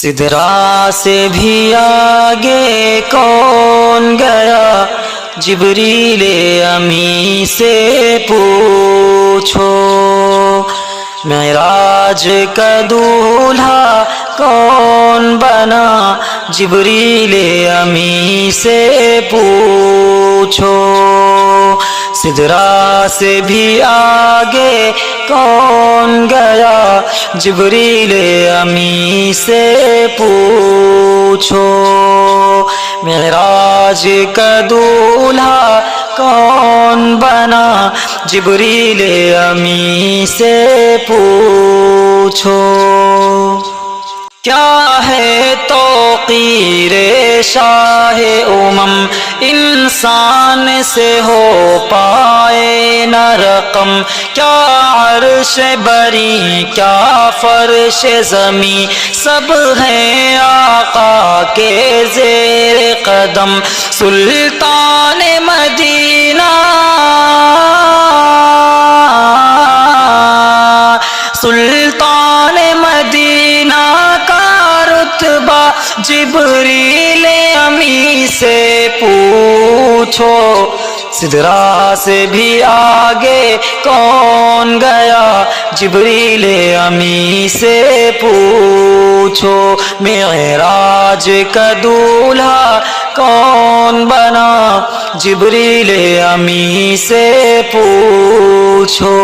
سدرا سے بھی آگے کون گیا، جبریل امی سے پوچھو۔ معراج کا دولہا کون بنا، جبریل امی سے پوچھو۔ سدرا سے بھی آگے کون گیا، جبریل امی سے پوچھو۔ معراج کا دولہا کون بنا، جبریل امی سے پوچھو۔ کیا ہے توقیر شاہ امم، انسان سے ہو پائے نہ رقم۔ کیا عرش بری کیا فرش زمیں، سب ہیں آقا کے زیر قدم۔ سلطان مدینہ سلطان مدینہ کا رتبہ، جبریل امی سے پوچھو۔ سدرا سے بھی آگے کون گیا، جبریل امی سے پوچھو۔ معراج کا دولہا کون بنا، جبریل امی سے پوچھو۔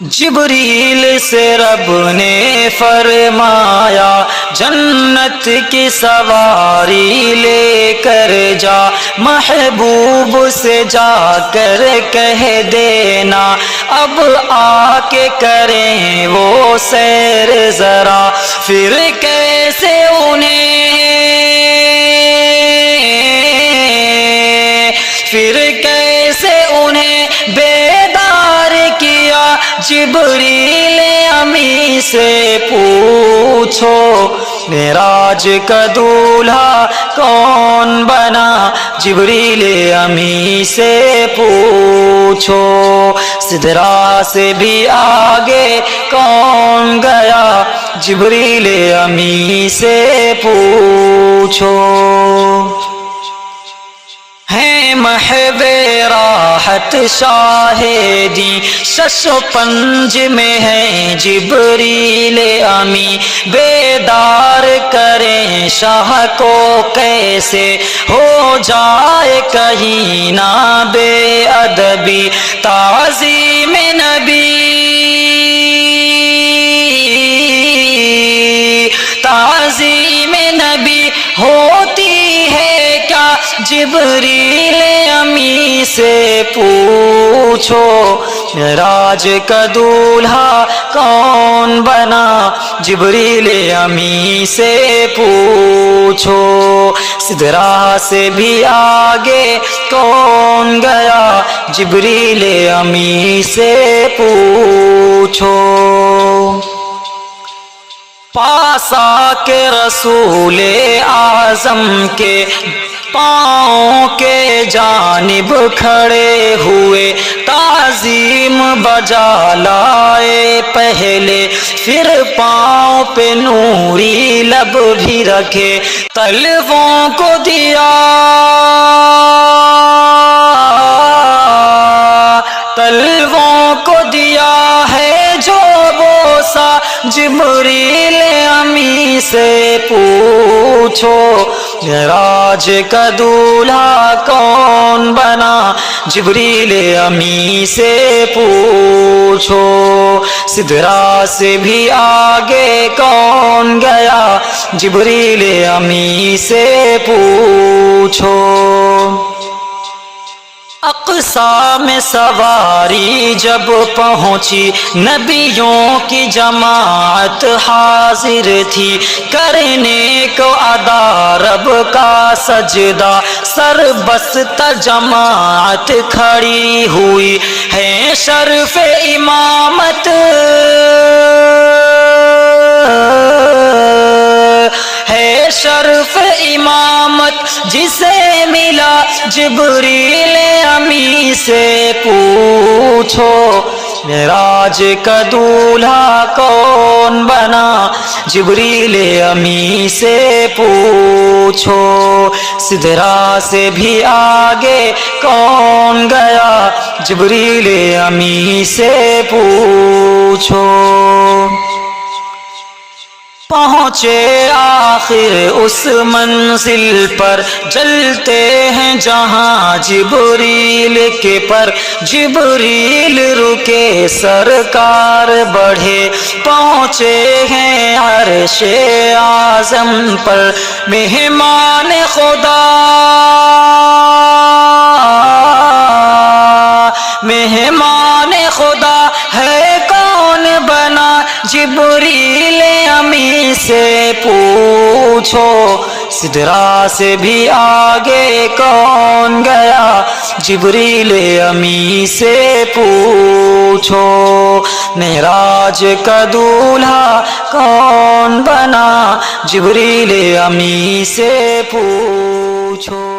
جبریل سے رب نے فرمایا، جنت کی سواری لے کر جا، محبوب سے جا کر کہہ دینا، اب آ کے کریں وہ سیر ذرا۔ پھر کیسے انہیں بیدار کیا، جبریل امی سے پوچھو۔ معراج کا دولہا کون بنا، جبریل امی سے پوچھو۔ سدرا سے بھی آگے کون گیا، جبریل امی سے پوچھو۔ ہے محو راحت شاہدی، شش و پنج میں ہے جبریل امی، بیدار کریں شاہ کو کیسے، ہو جائے کہیں نہ بے ادبی۔ تعظیم نبی تعظیم نبی ہوتی ہے کیا، جبریل امی سے پوچھو۔ معراج کا دولہا کون بنا، جبریل امی سے پوچھو۔ سدرا سے بھی آگے کون گیا، جبریل امی سے پوچھو۔ پاس آ کے رسول اعظم کے پاؤں کے جانب کھڑے ہوئے، تعظیم بجا لائے پہلے، پھر پاؤں پہ نوری لب بھی رکھے، طلبوں کو دیا ہے جو بوسا، جبریل امی سے پوچھو۔ معراج کا دولہا کون بنا، جبریل امی سے پوچھو۔ سدرا سے بھی آگے کون گیا، جبریل امی سے پوچھو۔ اقصی میں سواری جب پہنچی، نبیوں کی جماعت حاضر تھی، کرنے کو ادا رب کا سجدہ، سر بستہ جماعت کھڑی ہوئی ہے، شرف امامت ہے، شرف امامت جسے ملا، جبریل امی سے پوچھو۔ معراج کا دولہا کون بنا جبریل امی سے پوچھو سدرا سے بھی آگے کون گیا جبریل امی سے پوچھو پہنچے آخر اس منزل پر جلتے ہیں جہاں جبریل کے پر جبریل رکے سرکار بڑھے پہنچے ہیں عرش اعظم پر مہمان خدا مہمان خدا ہے کون بنا جبریل امی سے پوچھو سدرا سے بھی آگے کون گیا جبریل امی سے پوچھو معراج کا دولہا کون بنا جبریل امی سے پوچھو